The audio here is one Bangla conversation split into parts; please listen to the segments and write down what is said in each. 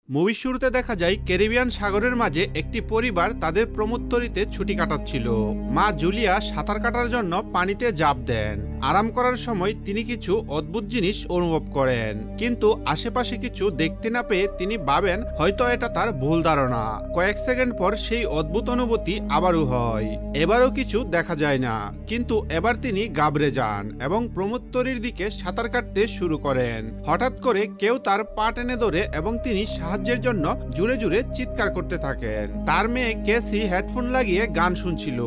মুভির শুরুতে দেখা যায় ক্যারিবিয়ান সাগরের মাঝে একটি পরিবার তাদের প্রমোত্তরিতে ছুটি কাটাচ্ছিল। মা জুলিয়া সাঁতার কাটার জন্য পানিতে ঝাঁপ দেন। আরাম করার সময় তিনি কিছু অদ্ভুত জিনিস অনুভব করেন, কিন্তু আশেপাশে কিছু দেখতে না পেয়ে তিনি ভাবেন হয়তো এটা তার ভুল ধারণা। কয়েক সেকেন্ড পর সেই অদ্ভুত অনুভূতি আবারও হয়। এবারও কিছু দেখা যায় না, কিন্তু এবার তিনি ঘাবড়ে যান এবং প্রমোত্তরির দিকে সাঁতার কাটতে শুরু করেন। হঠাৎ করে কেউ তার পা টেনে ধরে এবং তিনি সাহায্যের জন্য জুড়ে জুড়ে চিৎকার করতে থাকেন। তার মেয়ে কেসি হেডফোন লাগিয়ে গান শুনছিল,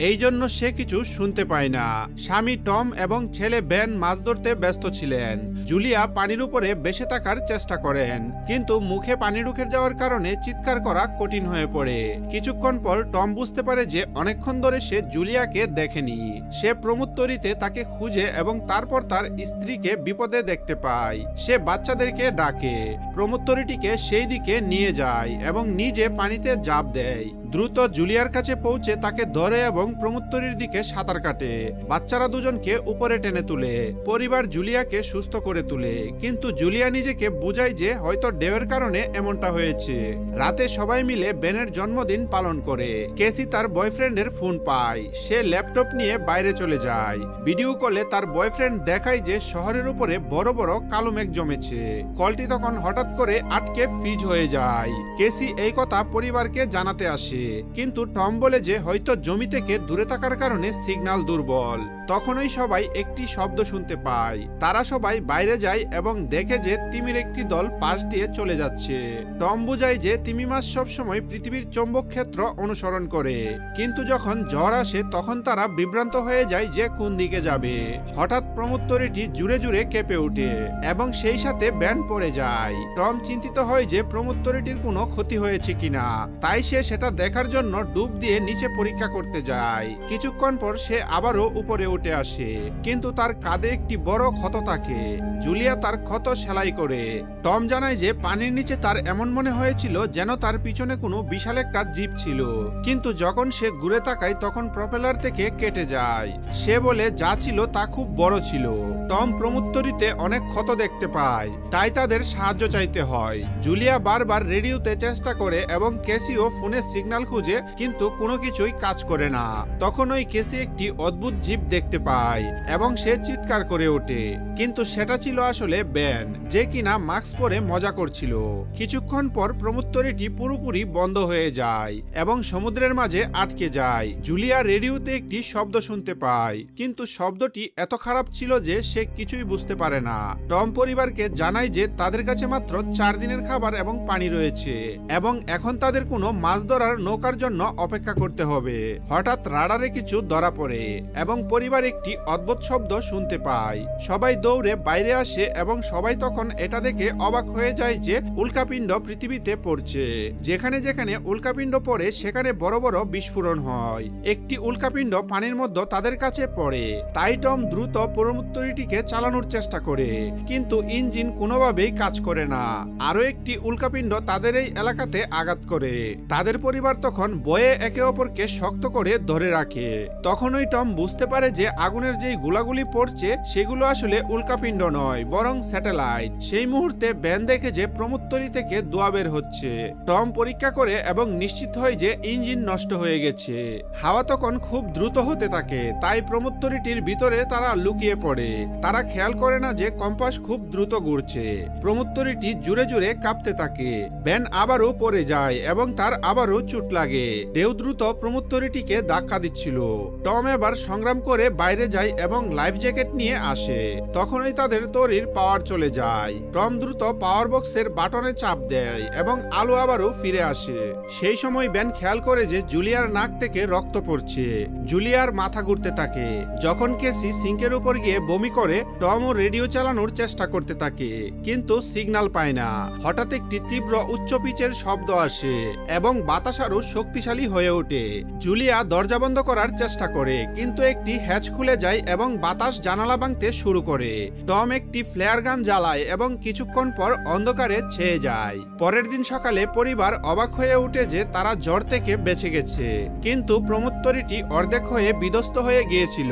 এই জন্য সে কিছু শুনতে পায় না। স্বামী টম এবং ছেলে বেন মাছ ধরতে ব্যস্ত ছিলেন। জুলিয়া পানির উপরে বেঁচে থাকার চেষ্টা করেন, কিন্তু মুখে পানি ঢুকে যাওয়ার কারণে চিৎকার করা কঠিন হয়ে পড়ে। কিছুক্ষণ পর টম বুঝতে পারে যে অনেকক্ষণ ধরে সে জুলিয়াকে দেখেনি। সে প্রমোত্তরিতে তাকে খুঁজে এবং তারপর তার স্ত্রীকে বিপদে দেখতে পায়। সে বাচ্চাদেরকে ডাকে, প্রমোত্তরিটিকে সেই দিকে নিয়ে যায় এবং নিজে পানিতে ঝাঁপ দেয়। দ্রুত জুলিয়ার কাছে পৌঁছে তাকে ধরে এবং প্রমোত্তরির দিকে সাঁতার কাটে। বাচ্চারা দুজনকে উপরে টেনে তুলে। পরিবার জুলিয়াকে সুস্থ করে তুলে, কিন্তু জুলিয়া নিজেকে বুঝায় যে হয়তো ঢেউয়ের কারণে এমনটা হয়েছে। রাতে সবাই মিলে বেনের জন্মদিন পালন করে। কেসি তার বয়ফ্রেন্ডের ফোন পায়। সে ল্যাপটপ নিয়ে বাইরে চলে যায়। ভিডিও কলে তার বয়ফ্রেন্ড দেখায় যে শহরের উপরে বড় বড় কালো মেঘ জমেছে। কলটি তখন হঠাৎ করে আটকে ফ্রিজ হয়ে যায়। কেসি এই কথা পরিবারকে জানাতে আসে, কিন্তু টম বলে যে হয়তো জমি থেকে দূরে থাকার কারণে সিগন্যাল দুর্বল। তখনই সবাই একটি শব্দ শুনতে পায়। তারা সবাই বাইরে যায় এবং দেখে যে তিমির একটি দল পাশ দিয়ে চলে যাচ্ছে। টম বুঝায় যে তিমি মাছ সবসময় পৃথিবীর চৌম্বক ক্ষেত্র অনুসরণ করে, কিন্তু যখন ঝড় আসে তখন তারা বিভ্রান্ত হয়ে যায় যে কোন দিকে যাবে। হঠাৎ প্রমোত্তরিটি জুড়ে জুড়ে কেঁপে ওঠে এবং সেই সাথে ব্যান পড়ে যায়। টম চিন্তিত হয় যে প্রমোত্তরিটির কোনো ক্ষতি হয়েছে কিনা, তাই সে সেটা দেখার জন্য ডুব দিয়ে নিচে পরীক্ষা করতে যায়। কিছুক্ষণ পর সে আবারও উপরে উঠে আসে, কিন্তু তার কাঁধে একটি বড় ক্ষত থাকে। জুলিয়া তার ক্ষত সেলাই করে। টম জানায় যে পানির নিচে তার এমন মনে হয়েছিল যেন তার পিছনে কোনো বিশাল একটা জিপ ছিল, কিন্তু যখন সে ঘুরে তাকায় তখন প্রপেলার থেকে কেটে যায়। সে বলে যা ছিল তা খুব বড় ছিল। টম প্রমোত্তরিতে অনেক ক্ষত দেখতে পায়, তাই তাদের সাহায্য চাইতে হয়। জুলিয়া বারবার রেডিওতে চেষ্টা করে এবং কেসিও ফোনে সিগন্যাল খুঁজে, কিন্তু কোনো কিছুই কাজ করে না। তখন ওই কেসি একটি অদ্ভুত জিপ দেখতে পায় এবং সে চিৎকার করে ওঠে, কিন্তু সেটা ছিল আসলে বেন, যে কিনা মাস্ক পরে মজা করছিল। কিছুক্ষণ পর প্রমোত্তরিটি পুরোপুরি বন্ধ হয়ে যায় এবং সমুদ্রের মাঝে আটকে যায়। জুলিয়া রেডিওতে একটি শব্দ শুনতে পায়, কিন্তু শব্দটি এত খারাপ ছিল যে সে কিছুই বুঝতে পারে না। টম পরিবারকে জানায় যে তাদের কাছে মাত্র 4 দিনের খাবার এবং পানি রয়েছে এবং এখন তাদের কোনো মাছ ধরার নৌকার জন্য অপেক্ষা করতে হবে। হঠাৎ রাডারে কিছু ধরা পড়ে এবং পরিবার একটি অদ্ভুত শব্দ শুনতে পায়। সবাই দৌড়ে বাইরে আসে এবং সবাই তখন এটা দেখে অবাক হয়ে যায় যে উল্কাপিণ্ড পৃথিবীতে পড়ছে। যেখানে যেখানে উল্কাপিণ্ড পড়ে সেখানে বড় বড় বিস্ফোরণ হয়। একটি উল্কাপিণ্ড পানির মধ্যে তাদের কাছে পড়ে, তাই টম দ্রুত প্রমোত্তরিটিকে চালানোর চেষ্টা করে, কিন্তু ইঞ্জিন কোনোভাবেই কাজ করে না। আরো একটি উল্কাপিণ্ড তাদের এই এলাকাতে আঘাত করে। তাদের পরিবার তখন বয়ে একে অপরকে শক্ত করে ধরে রাখে। তখনই টম বুঝতে পারে যে আগুনের যেই গোলাগুলি পড়ছে সেগুলো আসলে উল্কাপিণ্ড নয়, বরং স্যাটেলাইট। সেই মুহূর্তে বেন দেখে যে প্রমোত্তরি থেকে ধোঁয়া বের হচ্ছে। টম পরীক্ষা করে এবং নিশ্চিত হয় যে ইঞ্জিন নষ্ট হয়ে গেছে। হাওয়া তখন খুব দ্রুত হতে থাকে, তাই প্রমোত্তরিটির ভিতরে তারা লুকিয়ে পড়ে। তারা খেয়াল করে না যে কম্পাস খুব দ্রুত ঘুরছে। প্রমোত্তরিটি জুড়ে জুড়ে কাঁপতে থাকে। বেন আবারও পড়ে যায় এবং তার আবারও চোট লাগে। ঢেউ দ্রুত প্রমোত্তরিটিকে ধাক্কা দিচ্ছিল। টম এবার সংগ্রাম করে বাইরে যায় এবং লাইফ জ্যাকেট নিয়ে আসে। তখনই তাদের তরির পাওয়ার চলে যায়। টম দ্রুত পাওয়ার বক্সের বাটনে চাপ দেয় এবং আলো আবারও ফিরে আসে। সেই সময় বেন খেয়াল করে যে জুলিয়ার নাক থেকে রক্ত পড়ছে। জুলিয়ার মাথা ঘুরতে থাকে। যখন কেসি সিঙ্কের উপর গিয়ে বমি করে, টমও রেডিও চালানোর চেষ্টা করতে থাকে, কিন্তু সিগন্যাল পায় না। হঠাৎ একটি তীব্র উচ্চ পিচের শব্দ আসে এবং বাতাস আরো শক্তিশালী হয়ে ওঠে। জুলিয়া দরজা বন্ধ করার চেষ্টা করে, কিন্তু একটি হ্যাচ খুলে যায় এবং বাতাস জানালা ভাঙতে শুরু করে। টম একটি ফ্লেয়ার গান জ্বালায় যায় এবং কিছুক্ষণ পর অন্ধকারে ছেয়ে যায়। পরের দিন সকালে পরিবার অবাক হয়ে উঠে যে তারা জ্বর থেকে বেঁচে গেছে, কিন্তু প্রমোত্তরীটি অর্ধেক হয়ে বিধ্বস্ত হয়ে গিয়েছিল।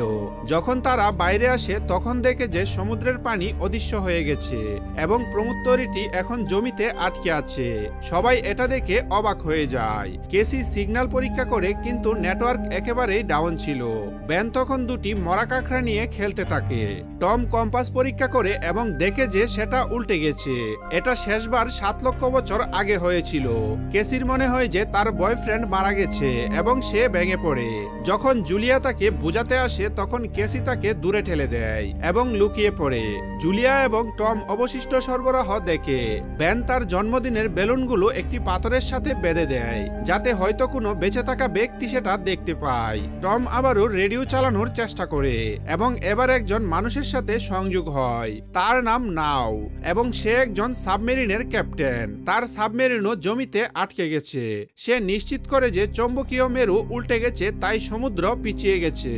যখন তারা বাইরে আসে তখন দেখে যে সমুদ্রের পানি অদৃশ্য হয়ে গেছে এবং প্রমোত্তরীটি এখন জমিতে আটকে আছে। সবাই এটা দেখে অবাক হয়ে যায়। কেসি সিগন্যাল পরীক্ষা করে কিন্তু নেটওয়ার্ক একেবারেই ডাউন ছিল। বেন তখন দুটি মরা কাঁকড়া নিয়ে খেলতে থাকে। টম কম্পাস পরীক্ষা করে এবং দেখে যে সেটা উল্টে গেছে। এটা শেষবার 7 লক্ষ বছর আগে হয়েছিল। কেসির মনে হয় যে তার বয়ফ্রেন্ড মারা গেছে এবং সে ভেঙে পড়ে। যখন জুলিয়া তাকে বোঝাতে আসে তখন কেসি তাকে দূরে ঠেলে দেয় এবং লুকিয়ে পড়ে। জুলিয়া এবং টম অবশিষ্ট সরবরাহ দেখে। বেন তার জন্মদিনের বেলুনগুলো একটি পাথরের সাথে বেঁধে দেয় যাতে হয়তো কোনো বেঁচে থাকা ব্যক্তি সেটা দেখতে পায়। টম আবারও রেডিও চালানোর চেষ্টা করে এবং এবার একজন মানুষের সাথে সংযোগ হয়। তার নাম নাও এবং সে একজন সাবমেরিনের ক্যাপ্টেন। তার সাবমেরিনও জমিতে আটকে গেছে। সে নিশ্চিত করে যে চৌম্বকীয় মেরু উল্টে গেছে, তাই সমুদ্র পিছিয়ে গেছে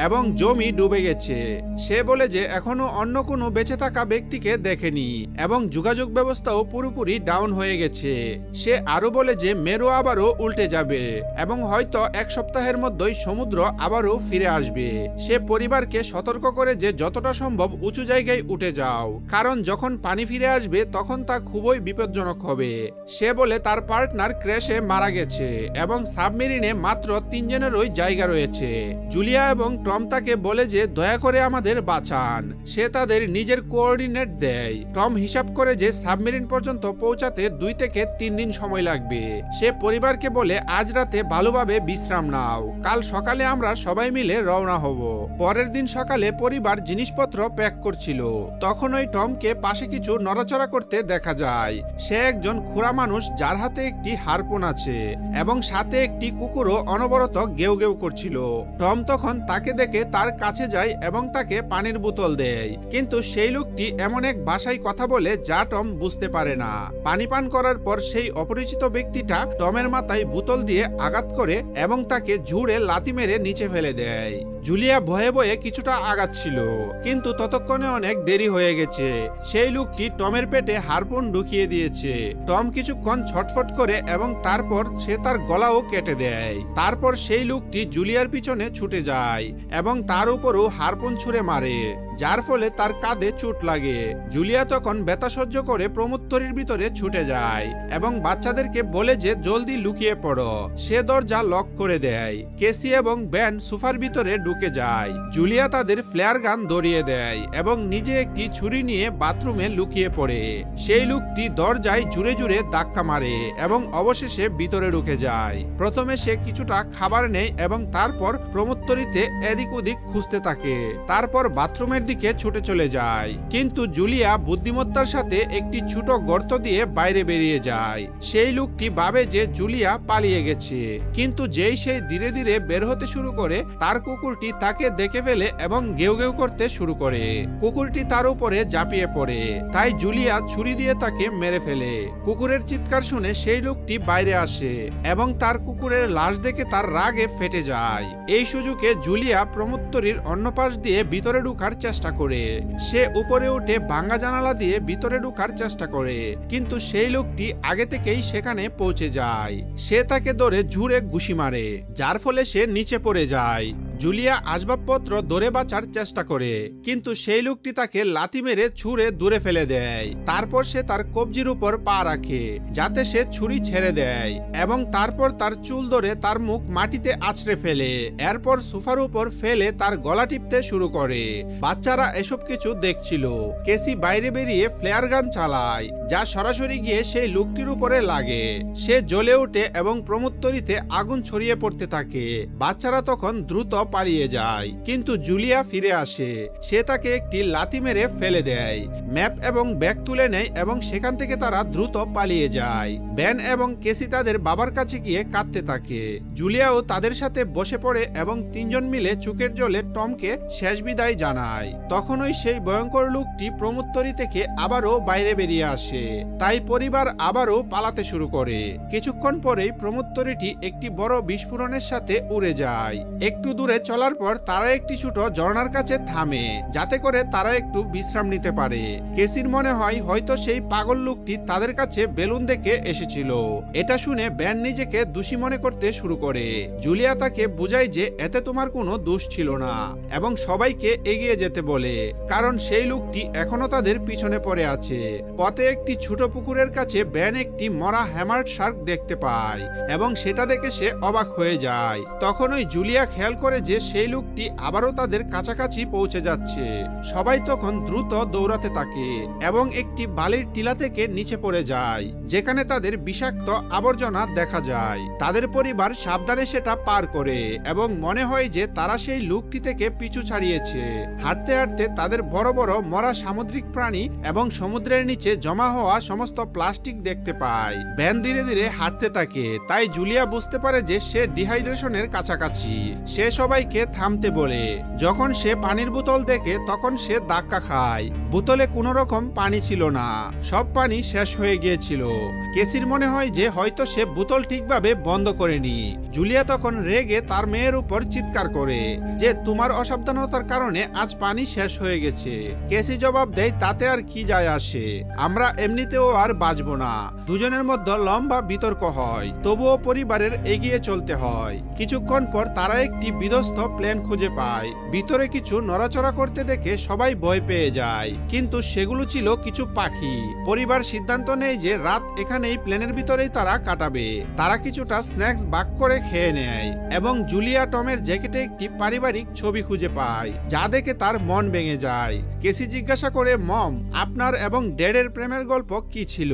এবং জমি ডুবে গেছে। সে বলে যে এখনো অন্য কোনো বেঁচে থাকা ব্যক্তিকে দেখেনি এবং যোগাযোগ ব্যবস্থাও পুরোপুরি ডাউন হয়ে গেছে। সে আরো বলে যে মেরু আবারও উল্টে যাবে এবং হয়তো 1 সপ্তাহের মধ্যেই সমুদ্র আবারও ফিরে আসবে। সে পরিবারকে সতর্ক করে যে যতটা সম্ভব উঁচু জায়গায় উঠে যাও, কারণ যখন পানি ফিরে আসবে তখন তা খুবই বিপজ্জনক হবে। সে বলে তার পার্টনার ক্র্যাশে মারা গেছে এবং সাবমেরিনে মাত্র 3 জনেরই জায়গা রয়েছে। জুলিয়া এবং টম তাকে বলে যে দয়া করে আমাদের বাঁচান। সে তাদের নিজের কোঅর্ডিনেট দেয়। টম হিসাব করে যে সাবমেরিন পর্যন্ত পৌঁছাতে 2 থেকে 3 দিন সময় লাগবে। সে পরিবারকে বলে আজ রাতে ভালোভাবে বিশ্রাম নাও, কাল সকালে আমরা সবাই মিলে রওনা হব। পরের দিন সকালে পরিবার জিনিসপত্র প্যাক করছিল। তখন ওই টমকে পাশে কিছু নড়াচড়া করতে দেখা যায়। সে একজন খুড়া মানুষ যার হাতে একটি হারপুন আছে এবং সাথে একটি কুকুরও অনবরত গেউ গেউ করছিল। টম তখন তাকে দেখে তার কাছে যায় এবং তাকে পানির বোতল দেয়, কিন্তু সেই লোকটি এমন এক ভাষায় কথা বলে যা টম বুঝতে পারে না। পানি পান করার পর সেই অপরিচিত ব্যক্তিটা টমের মাথায় বোতল দিয়ে আঘাত করে এবং তাকে ঝুড়ে লাথি মেরে নিচে ফেলে দেয়। জুলিয়া ভয়ে ভয়ে কিছুটা আগাচ্ছিল, কিন্তু ততক্ষণে অনেক দেরি হয়ে গেছে। সেই লোকটি টমের পেটে হারপুন ঢুকিয়ে দিয়েছে। টম কিছুক্ষণ ছটফট করে এবং তারপর সে তার গলাও কেটে দেয়। তারপর সেই লোকটি জুলিয়ার পিছনে ছুটে যায় এবং তার উপরও হারপুন ছুঁড়ে মারে, যার ফলে তার কাঁধে চোট লাগে। জুলিয়া তখন ব্যথা সহ্য করে প্রমোত্তরীর ভিতরে ছুটে যায় এবং বাচ্চাদেরকে বলে যে জলদি লুকিয়ে পড়ো। সে দরজা লক করে দেয়। কেসি এবং বেন সোফার ভিতরে ঢুকে যায়। জুলিয়া তাদের ফ্লেয়ার গান ধরিয়ে দেয় এবং নিজে একটি ছুরি নিয়ে বাথরুমে লুকিয়ে পড়ে। সেই লোকটি দরজায় জুড়ে জুড়ে ধাক্কা মারে এবং অবশেষে ভিতরে ঢুকে যায়। প্রথমে সে কিছুটা খাবার নেয় এবং তারপর প্রমোত্তরীতে এদিক ওদিক খুঁজতে থাকে। তারপর বাথরুমের দিকে ছুটে চলে যায়, কিন্তু জুলিয়া বুদ্ধিমত্তার সাথে একটি ছোট গর্ত দিয়ে বাইরে বেরিয়ে যায়। সেই লোকটি ভাবে যে জুলিয়া পালিয়ে গেছে, কিন্তু যেই সে ধীরে ধীরে বের হতে শুরু করে তার কুকুরটি তাকে দেখে ফেলে এবং গেউ গেউ করতে শুরু করে। কুকুরটি তার উপরে ঝাঁপিয়ে পড়ে, তাই জুলিয়া ছুরি দিয়ে তাকে মেরে ফেলে। কুকুরের চিৎকার শুনে সেই লোকটি বাইরে আসে এবং তার কুকুরের লাশ দেখে তার রাগে ফেটে যায়। এই সুযোগে জুলিয়া প্রমোত্তরীর অন্য পাশ দিয়ে ভিতরে ঢুকার চেষ্টা করে। সে উপরে উঠে ভাঙা জানালা দিয়ে ভিতরে ঢুকার চেষ্টা করে, কিন্তু সেই লোকটি আগে থেকেই সেখানে পৌঁছে যায়। সে তাকে ধরে ঝুড়ে ঘুষি মারে, যার ফলে সে নিচে পড়ে যায়। জুলিয়া আসবাবপত্র ধরে বাঁচার চেষ্টা করে, কিন্তু সেই লোকটি তাকে লাথি মেরে ছুঁড়ে দূরে ফেলে দেয়। তারপর সে তার কবজির উপর পা রাখে যাতে সে ছুরি ছেড়ে দেয় এবং তারপর তার চুল ধরে তার মুখ মাটিতে আছড়ে ফেলে। এরপর সোফার উপর ফেলে তার গলা টিপতে শুরু করে। বাচ্চারা এসব কিছু দেখছিল। কেসি বাইরে বেরিয়ে ফ্লেয়ার গান চালায়, যা সরাসরি গিয়ে সেই লোকটির উপরে লাগে। সে জ্বলে ওঠে এবং প্রমোত্তরীতে আগুন ছড়িয়ে পড়তে থাকে। বাচ্চারা তখন দ্রুত পালিয়ে যায়, কিন্তু জুলিয়া ফিরে আসে। সে তাকে একটি লাথি মেরে ফেলে দেয়। ম্যাপ এবং ব্যাগ তুলে নেয় এবং সেখান থেকে তারা দ্রুত পালিয়ে যায়। বেন এবং কেসি তাদের বাবার কাছে গিয়ে কাঁদতে থাকে। জুলিয়াও তাদের সাথে বসে পড়ে এবং 3 জন মিলে চোখের জলে টমকে শেষ বিদায় জানায়। তখনই সেই ভয়ঙ্কর লোকটি প্রমোত্তরী থেকে আবারও বাইরে বেরিয়ে আসে, তাই পরিবার আবারও পালাতে শুরু করে। কিছুক্ষণ পরেই প্রমোত্তরীটি একটি বড় বিস্ফোরণের সাথে উড়ে যায়। একটু দূরে দূরে চলার পর তারা একটি ছোট ঝর্ণার কাছে থামে, যাতে করে তারা একটু বিশ্রাম নিতে পারে। কেসির মনে হয় হয়তো সেই পাগল লোকটি তাদের কাছে বেলুন দেখে এসেছিল। এটা শুনে ব্যান নিজেকে দোষী মনে করতে শুরু করে। জুলিয়া তাকে বুঝায় যে এতে তোমার কোনো দোষ ছিল না এবং সবাইকে এগিয়ে যেতে বলে, কারণ সেই লোকটি এখনো তাদের পিছনে পড়ে আছে। পথে একটি ছোট পুকুরের কাছে ব্যান একটি মরা হ্যামার্ড শার্ক দেখতে পায় এবং সেটা দেখে সে অবাক হয়ে যায়। তখন ওই জুলিয়া খেয়াল করে যে সেই লোকটি আবারও তাদের কাছাকাছি পৌঁছে যাচ্ছে। সবাই তখন দ্রুত দৌড়াতে থাকে এবং একটি বালির টিলা থেকে নিচে পড়ে যায়, যেখানে তাদের বিষাক্ত আবর্জনা দেখা যায়। তাদের পরিবার সাবধানে সেটা পার করে এবং মনে হয় যে তারা সেই লোকটি থেকে পিছু ছাড়িয়েছে। হাঁটতে হাঁটতে তাদের বড় বড় মরা সামুদ্রিক প্রাণী এবং সমুদ্রের নিচে জমা হওয়া সমস্ত প্লাস্টিক দেখতে পায়। ভ্যান ধীরে ধীরে হাঁটতে থাকে, তাই জুলিয়া বুঝতে পারে যে সে ডিহাইড্রেশনের কাছাকাছি। সে সবাইকে থামতে বলে। যখন সে পানির বোতল দেখে তখন সে ধাক্কা খায়। বোতলে কোনো রকম পানি ছিল না, সব পানি শেষ হয়ে গিয়েছিল। কেসির মনে হয় যে হয়তো সে বোতল ঠিকভাবে বন্ধ করেনি। জুলিয়া তখন রেগে তার মেয়ের উপর চিৎকার করে যে তোমার অসাবধানতার কারণে আজ পানি শেষ হয়ে গেছে। কেসি জবাব দেয় তাতে আর কি যায় আসে, আমরা এমনিতেও আর বাঁচব না। দুজনের মধ্যে লম্বা বিতর্ক হয়, তবুও পরিবারের এগিয়ে চলতে হয়। কিছুক্ষণ পর তারা একটি বিধ্বস্ত প্লেন খুঁজে পায়। ভিতরে কিছু নড়াচড়া করতে দেখে সবাই ভয় পেয়ে যায়, কিন্তু সেগুলো ছিল কিছু পাখি। পরিবার সিদ্ধান্ত নেয় যে রাত এখানেই প্লেনের ভিতরেই তারা কাটাবে। তারা কিছুটা স্ন্যাক্স ভাগ করে খেয়ে নেয় এবং জুলিয়া টমের জ্যাকেটে একটি পারিবারিক ছবি খুঁজে পায়, যা দেখে তার মন ভেঙে যায়। কেসি জিজ্ঞাসা করে, মম, আপনার এবং ড্যাডের প্রেমের গল্প কি ছিল?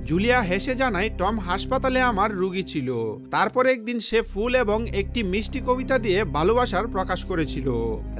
জুলিয়া হেসে জানায়, টম হাসপাতালে আমার রোগী ছিল। তারপর একদিন সে ফুল এবং একটি মিষ্টি কবিতা দিয়ে ভালোবাসার প্রকাশ করেছিল।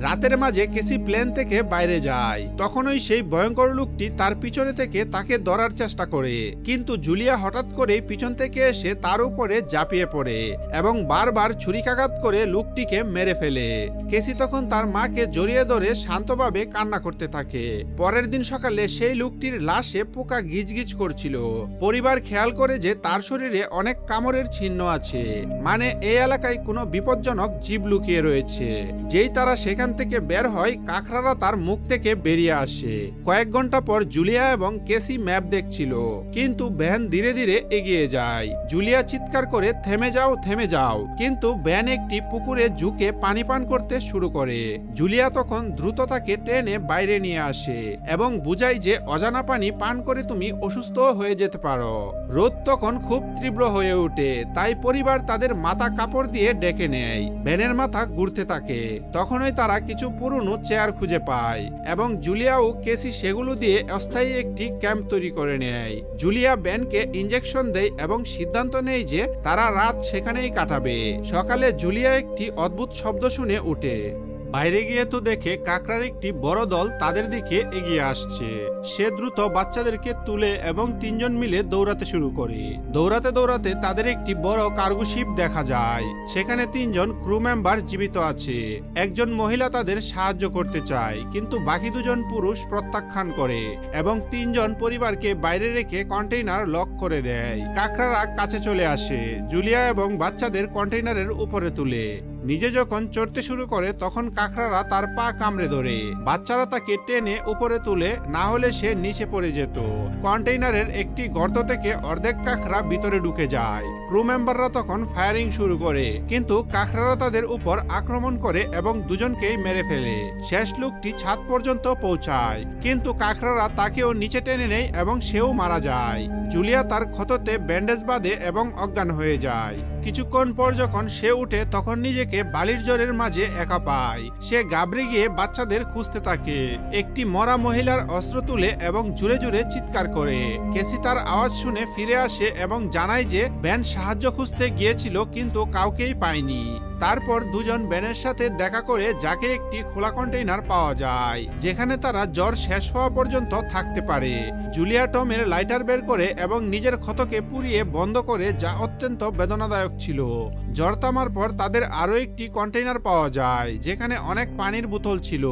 রাতের মাঝে কেসি প্লেন থেকে বাইরে যায়। তখনই সেই ভয়ঙ্কর লোকটি তার পিছনে থেকে তাকে ধরার চেষ্টা করে, কিন্তু জুলিয়া হঠাৎ করে পিছন থেকে এসে তার উপরে ঝাঁপিয়ে পড়ে এবং বারবার ছুরিকাঘাত করে লোকটিকে মেরে ফেলে। কেসি তখন তার মাকে জড়িয়ে ধরে শান্তভাবে কান্না করতে থাকে। পরের দিন সকালে সেই লোকটির লাশে পোকা গিজগিজ করছিল। পরিবার খেয়াল করে যে তার শরীরে অনেক কামড়ের চিহ্ন আছে, মানে এই এলাকায় কোনো বিপজ্জনক জীব লুকিয়ে রয়েছে। যেই তারা সেখান থেকে বের হয়, কাঁকড়ারা তার মুখ থেকে বেরিয়ে আসে। কয়েক ঘন্টা পর জুলিয়া এবং কেসি ম্যাপ দেখছিল, কিন্তু ভ্যান ধীরে ধীরে এগিয়ে যায়। জুলিয়া চিৎকার করে, থেমে যাও, থেমে যাও, কিন্তু ভ্যান একটি পুকুরে ঝুঁকে পানি পান করতে শুরু করে। জুলিয়া তখন দ্রুত তাকে টেনে বাইরে নিয়ে আসে এবং বুঝায় যে অজানা পানি পান করে তুমি অসুস্থ হয়ে যেতে পারো। রোদ তখন খুব তীব্র হয়ে ওঠে, তাই পরিবার তাদের মাথা কাপড় দিয়ে ডেকে নেয়। ভ্যানের মাথা ঘুরতে থাকে। তখনই তারা কিছু পুরনো চেয়ার খুঁজে পায় এবং জুলিয়া ও কেসি সেগুলো দিয়ে অস্থায়ী একটি ক্যাম্প তৈরি করে নেয়। জুলিয়া ব্যানকে ইঞ্জেকশন দেয় এবং সিদ্ধান্ত নেয় যে তারা রাত সেখানেই কাটাবে। সকালে জুলিয়া একটি অদ্ভুত শব্দ শুনে ওঠে। বাইরে গিয়ে তো দেখে কাকড়ার একটি বড় দল তাদের দিকে এগিয়ে আসছে। সে দ্রুত বাচ্চাদেরকে তুলে এবং তিনজন মিলে দৌড়াতে শুরু করে। দৌড়াতে দৌড়াতে তাদের একটি বড় কার্গো শিপ দেখা যায়। সেখানে তিনজন ক্রু মেম্বার জীবিত আছে। একজন মহিলা তাদের সাহায্য করতে চায়, কিন্তু বাকি দুজন পুরুষ প্রত্যাখ্যান করে এবং তিনজন পরিবারকে বাইরে রেখে কন্টেইনার লক করে দেয়। কাকড়ারা কাছে চলে আসে, জুলিয়া এবং বাচ্চাদের কন্টেইনারের উপরে তুলে। নিজে যখন চড়তে শুরু করে তখন কাকড়ারা তার পা কামড়ে ধরে। বাচ্চারা তাকে টেনে উপরে তুলে, না হলে সে নিচে পড়ে যেত। কন্টেইনারের একটি গর্ত থেকে অর্ধেক কাকড়া ভিতরে ঢুকে যায়। ক্রু মেম্বাররা তখন ফায়ারিং শুরু করে, কিন্তু কাকড়ারা তাদের উপর আক্রমণ করে এবং দুজনকেই মেরে ফেলে। শেষ লোকটি ছাদ পর্যন্ত পৌঁছায়, কিন্তু কাকড়ারা তাকেও নিচে টেনে নেয় এবং সেও মারা যায়। জুলিয়া তার ক্ষততে ব্যান্ডেজ বাঁধে এবং অজ্ঞান হয়ে যায়। কিছুক্ষণ পর যখন সে উঠে তখন নিজেকে বালির জলের মাঝে একা পায়। সে গাবড়ে গিয়ে বাচ্চাদের খুঁজতে থাকে। একটি মরা মহিলার অস্ত্র তুলে এবং জুড়ে জুড়ে চিৎকার করে। কেসি তার আওয়াজ শুনে ফিরে আসে এবং জানায় যে ব্যান সাহায্য খুঁজতে গিয়েছিল, কিন্তু কাউকেই পায়নি। তারপর দুজন ব্যানের সাথে দেখা করে, যাকে একটি খোলা কন্টেইনার পাওয়া যায়, যেখানে তারা জ্বর শেষ হওয়া পর্যন্ত থাকতে পারে। জুলিয়া টমের লাইটার বের করে এবং নিজের ক্ষতকে পুড়িয়ে বন্ধ করে, যা অত্যন্ত বেদনাদায়ক ছিল। জ্বর থামার পর তাদের আরো একটি কন্টেইনার পাওয়া যায়, যেখানে অনেক পানির বোতল ছিল।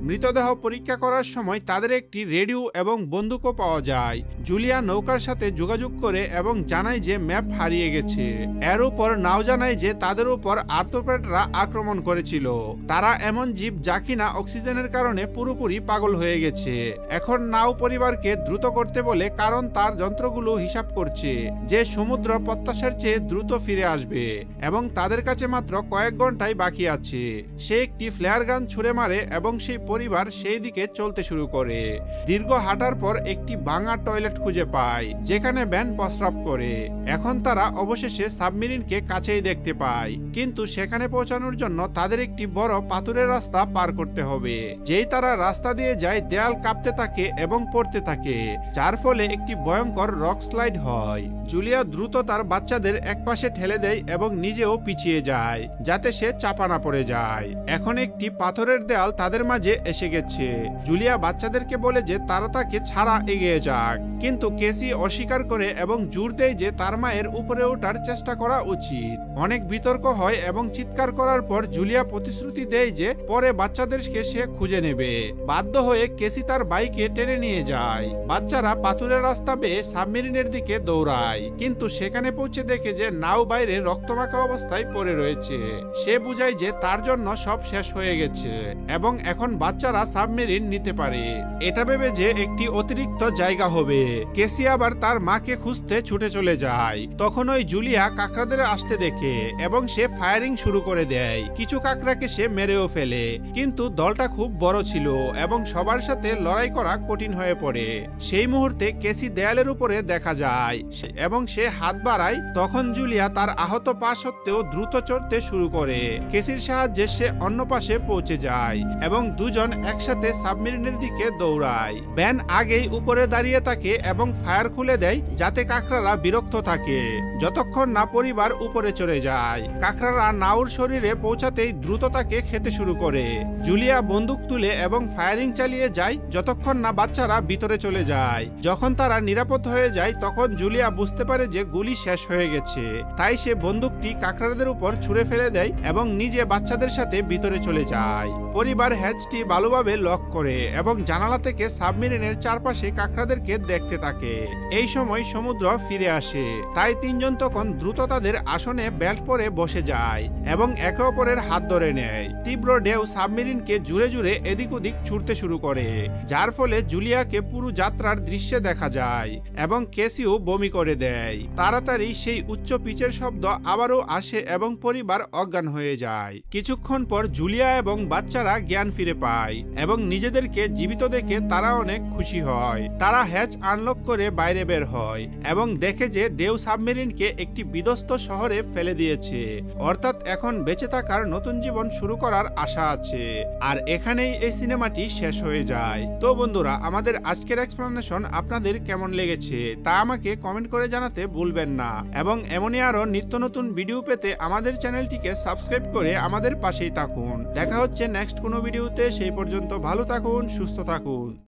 মৃতদেহ পরীক্ষা করার সময় তাদের একটি রেডিও এবং বন্দুকও পাওয়া যায়। জুলিয়া নৌকার সাথে যোগাযোগ করে এবং জানায় যে ম্যাপ হারিয়ে গেছে। এর উপর নাও জানায় যে তাদের উপর অর্থোপেডরা আক্রমণ করেছিল। তারা এমন জীব যা কিনা অক্সিজেনের কারণে পুরোপুরি পাগল হয়ে গেছে। এখন নাও পরিবারকে দ্রুত করতে বলে, কারণ তার যন্ত্রগুলো হিসাব করছে যে সমুদ্র প্রত্যাশার চেয়ে দ্রুত ফিরে আসবে এবং তাদের কাছে মাত্র কয়েক ঘন্টাই বাকি আছে। সে একটি ফ্লেয়ার গান ছুড়ে মারে এবং সেই পরিবার সেই দিকে চলতে শুরু করে। দীর্ঘ হাঁটার পর একটি ভাঙা টয়লেট খুঁজে পায় যেখানে ব্যান প্রস্রাব করে। এখন তারা অবশেষে সাবমেরিনকে কাছেই দেখতে পায়, কিন্তু সেখানে পৌঁছানোর জন্য তাদের একটি বড় পাথরের রাস্তা পার করতে হবে। যেই তারা রাস্তা দিয়ে যায়, দেয়াল কাঁপতে থাকে এবং পড়তে থাকে, যার ফলে একটি ভয়ঙ্কর রক স্লাইড হয়। জুলিয়া দ্রুত তার বাচ্চাদের একপাশে ঠেলে দেয় এবং নিজেও পিছিয়ে যায় যাতে সে চাপা না পড়ে যায়। এখন একটি পাথরের দেয়াল তাদের মাঝে এসে গেছে। জুলিয়া বাচ্চাদেরকে বলে যে তারা তাকে ছাড়া এগিয়ে যাক, কিন্তু কেসি অস্বীকার করে এবং জোর দেয় যে তার মায়ের উপরে ওঠার চেষ্টা করা উচিত। অনেক বিতর্ক হয় এবং চিৎকার করার পর জুলিয়া প্রতিশ্রুতি দেয় যে পরে বাচ্চাদেরকে সে খুঁজে নেবে। বাধ্য হয়ে কেসি তার বাইকে টেনে নিয়ে যায়। বাচ্চারা পাথরের রাস্তা বেয়ে সাবমেরিনের দিকে দৌড়ায়, কিন্তু সেখানে পৌঁছে দেখে যে নাও বাইরে রক্তমাখা অবস্থায় পড়ে রয়েছে। সে বুঝায় যে তার জন্য সব শেষ হয়ে গেছে এবং এখন বাচ্চারা সাবমেরিন নিতে পারে। এটা ভেবে যে একটি অতিরিক্ত জায়গা হবে, কেসি আবার তার মাকে খুঁজতে ছুটে চলে যায়। তখন ওই জুলিয়া কাকড়াদের আসতে দেখে এবং সে ফায়ারিং শুরু করে দেয়। কিছু কাকড়াকে সে মেরেও ফেলে, কিন্তু দলটা খুব বড় ছিল এবং সবার সাথে লড়াই করা কঠিন হয়ে পড়ে। সেই মুহূর্তে কেসি দেয়ালের উপরে দেখা যায় এবং সে হাত বাড়ায়। তখন জুলিয়া তার আহত পা সত্ত্বেও দ্রুত চড়তে শুরু করে। কেসির সাহায্যে সে অন্য পাশে পৌঁছে যায় এবং দুজন একসাথে সাবমেরিনের দিকে দৌড়ায়। ব্যান আগেই উপরে দাঁড়িয়ে থাকে এবং ফায়ার খুলে দেয় যাতে কাকড়ারা বিরক্ত থাকে যতক্ষণ না পরিবার উপরে চড়ে যায়। কাকড়ারা নাউর শরীরে পৌঁছাতেই দ্রুত তাকে খেতে শুরু করে। জুলিয়া বন্দুক তুলে এবং ফায়ারিং চালিয়ে যায় যতক্ষণ না বাচ্চারা ভিতরে চলে যায়। যখন তারা নিরাপদ হয়ে যায় তখন জুলিয়া বুঝতে পারে যে গুলি শেষ হয়ে গেছে, তাই সে বন্দুকটি কাকড়াদের উপর ছুঁড়ে ফেলে দেয় এবং নিজে বাচ্চাদের সাথে ভিতরে চলে যায়। পরিবার হ্যাচটি ভালোভাবে লক করে এবং জানালা থেকে সাবমেরিনের চারপাশে কাকড়াদেরকে দেখতে থাকে। এই সময় সমুদ্র ফিরে আসে, তাই তিনজন তখন দ্রুত তাদের আসনে বেল্ট পরে বসে যায় এবং একে অপরের হাত ধরে নেয়। তীব্র ঢেউ সাবমেরিনকে জুড়ে জুড়ে এদিক ওদিক ছুটতে শুরু করে, যার ফলে জুলিয়াকে পুরো যাত্রার দৃশ্যে দেখা যায় এবং কেসিও বমি করে দেয়। তাড়াতাড়ি সেই উচ্চ পিচের শব্দ আবারও আসে এবং পরিবার অজ্ঞান হয়ে যায়। কিছুক্ষণ পর জুলিয়া এবং বাচ্চারা জ্ঞান ফিরে পায় এবং নিজেদেরকে জীবিত দেখে তারা অনেক খুশি হয়। তারা হ্যাচ আনলক করে বাইরে বের হয় এবং দেখে যে ঢেউ সাবমেরিনকে একটি বিধ্বস্ত শহরে ফেলে দিয়েছে, অর্থাৎ এখন বেঁচে থাকার নতুন জীবন শুরু করার আশা আছে। আর এখানেই এই সিনেমাটি শেষ হয়ে যায়। তো বন্ধুরা, আমাদের আজকের এক্সপ্লেনেশন আপনাদের কেমন লেগেছে তা আমাকে কমেন্ট করে জানাতে ভুলবেন না এবং এমনই আরো নিত্য নতুন ভিডিও পেতে আমাদের চ্যানেলটিকে সাবস্ক্রাইব করে আমাদের পাশেই থাকুন। দেখা হচ্ছে নেক্সট কোনো ভিডিওতে। সেই পর্যন্ত ভালো থাকুন, সুস্থ থাকুন।